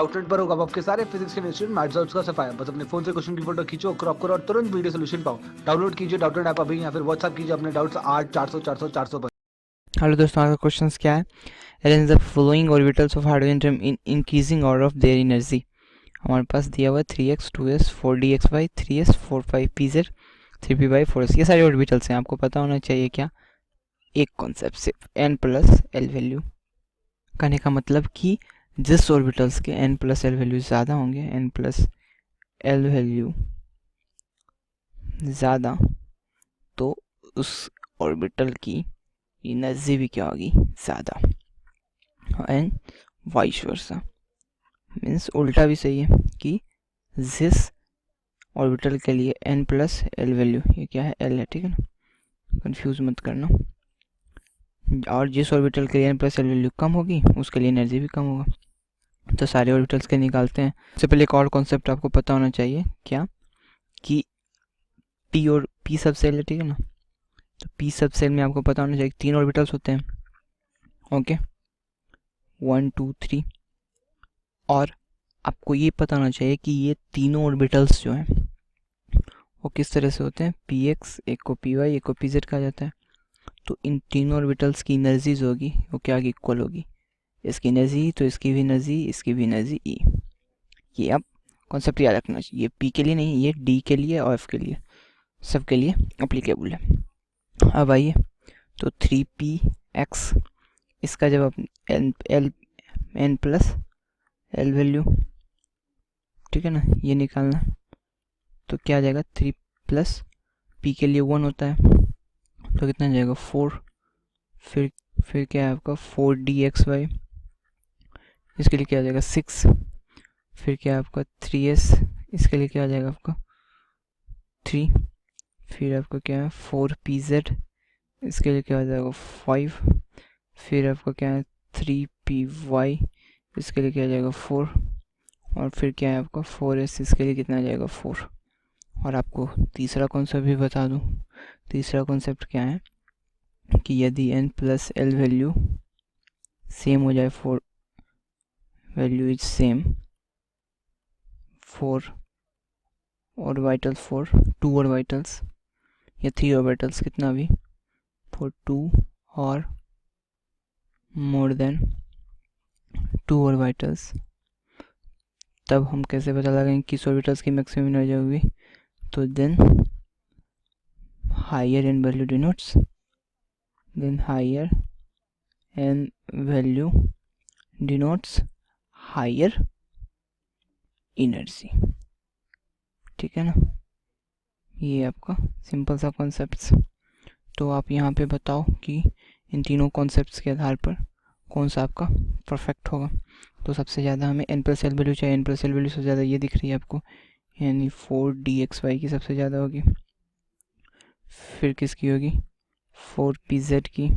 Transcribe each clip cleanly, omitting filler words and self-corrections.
Outlet पर होगा आपके सारे फिजिक्स के इंस्टीट्यूट मैथ्स का सफाया। बस अपने फोन से क्वेश्चन की फोटो खींचो, क्रॉप करो और तुरंत वीडियो सोल्यूशन पाओ। डाउनलोड कीजिए डाउटनेट ऐप अभी या फिर व्हाट्सएप कीजिए अपने डाउट्स 8 400 400 400 पर। हेलो दोस्तों, आपका क्वेश्चन क्या है? Arrange the following orbitals of hydrogen atom in increasing order of their energy. हमारे पास दिया हुआ है 3x 2s 4dxy 3s 4πpz 3p/4s। 4s ये सारे ऑर्बिटल्स हैं। आपको पता होना चाहिए क्या? एक कॉन्सेप्ट सिर्फ n प्लस एल वैल्यू। कहने का मतलब कि जिस ऑर्बिटल्स के n प्लस एल वैल्यू ज़्यादा होंगे, n प्लस एल वैल्यू ज़्यादा, तो उस ऑर्बिटल की एनर्जी भी क्या होगी? ज़्यादा। एंड वाइस वर्सा, मीन्स उल्टा भी सही है कि जिस ऑर्बिटल के लिए n प्लस एल वैल्यू, ये क्या है? l है, ठीक है ना, कंफ्यूज मत करना। और जिस ऑर्बिटल के लिए n प्लस एल वैल्यू कम होगी उसके लिए एनर्जी भी कम होगा। तो सारे ऑर्बिटल्स के निकालते हैं। सबसे पहले एक और कॉन्सेप्ट आपको पता होना चाहिए, क्या? कि p और p सब सेल है, ठीक है ना। तो p सब सेल में आपको पता होना चाहिए 3 ऑर्बिटल्स होते हैं। ओके, 1 2 3। और आपको ये पता होना चाहिए कि ये तीनों ऑर्बिटल्स जो हैं वो किस तरह से होते हैं? px, एक को py, एक को pz कहा जाता है। तो इन तीनों ऑर्बिटल्स की एनर्जीज होगी वो क्या होगी? इक्वल होगी। इसकी एनर्जी तो इसकी भी एनर्जी, इसकी भी एनर्जी E। ये आप कॉन्सेप्ट याद रखना चाहिए। ये p के लिए नहीं, ये d के लिए और f के लिए, सबके लिए अप्लीकेबल है। अब आइए, तो 3px, इसका जब आप n प्लस एल वैल्यू, ठीक है ना, ये निकालना, तो क्या आ जाएगा? 3 प्लस p के लिए 1 होता है, तो कितना जाएगा? 4। फिर क्या है आपका? 4dxy, इसके लिए क्या आ जाएगा? 6। फिर क्या है आपका? 3s, इसके लिए क्या आ जाएगा आपका? 3। फिर आपका क्या है? 4pz, इसके लिए क्या आ जाएगा? 5। फिर आपका क्या है? 3py, इसके लिए क्या आ जाएगा? 4। और फिर क्या है आपका? 4s, इसके लिए कितना आ जाएगा? 4। और आपको तीसरा कॉन्सेप्ट भी बता दूं। तीसरा कॉन्सेप्ट क्या है कि यदि n plus L value same हो जाए, 4 value is same, 4 orbitals, 4 2 orbitals या 3 ऑर्बिटल्स, कितना भी, फॉर 2 और मोर देन 2 ऑर्बिटल्स, तब हम कैसे पता लगाएंगे किस ऑर्बिटल्स की मैक्सिमम एनर्जी होगी? तो then higher n value denotes, then higher n value denotes higher energy, ठीक है ना। ये आपका सिंपल सा कॉन्सेप्ट्स। तो आप यहाँ पे बताओ कि इन तीनों कॉन्सेप्ट्स के आधार पर कौन सा आपका परफेक्ट होगा। तो सबसे ज़्यादा हमें n प्लस एल वैल्यू चाहिए। n प्लस एल वैल्यू सबसे ज़्यादा ये दिख रही है आपको, यानी 4dxy की सबसे ज़्यादा होगी। फिर किसकी होगी? 4pz की,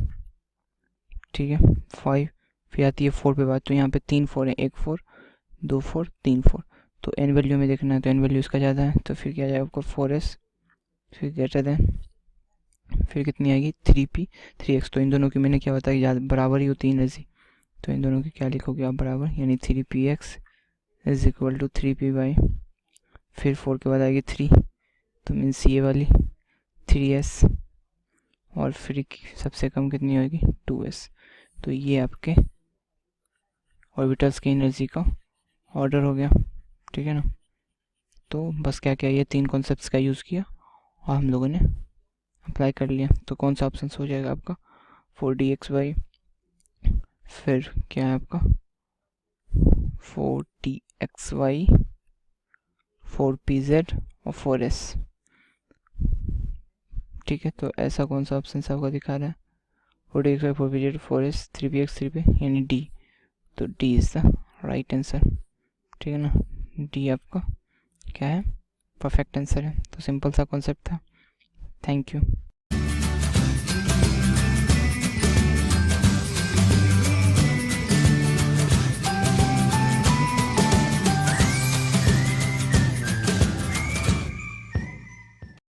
ठीक है, 5। फिर आती है 4 पे बात, तो यहाँ पे 3 4 है, 1 4 2 4 3 4। तो n वैल्यू में देखना है, तो n वैल्यू इसका ज़्यादा है, तो फिर क्या जाएगा आपको? 4s। फिर ग्रेटर देन, फिर कितनी आएगी? 3p 3x। तो इन दोनों की मैंने क्या बताया, ज़्यादा बराबर ही होती है एनर्जी, तो इन दोनों की क्या लिखोगे आप? बराबर, यानी 3px is equal to 3p/। फिर 4 के बाद आएगी 3, तो मीन्स ये वाली 3s। और फिर सबसे कम कितनी होगी? 2s। तो ये आपके ऑर्बिटल्स की एनर्जी का ऑर्डर हो गया, ठीक है ना। तो बस क्या क्या, ये 3 कॉन्सेप्ट्स का यूज़ किया और हम लोगों ने अप्लाई कर लिया। तो कौन सा ऑप्शन हो जाएगा आपका? 4dxy, फिर क्या है आपका? 4dxy 4pz और 4s, ठीक है। तो ऐसा कौन सा ऑप्शन आपका दिखा रहा है? 4dxy 4pz 4s 3px 3p, यानी डी। तो D is the right answer, ठीक है ना। डी आपका क्या है? परफेक्ट आंसर है। तो सिंपल सा कॉन्सेप्ट था। Thank you.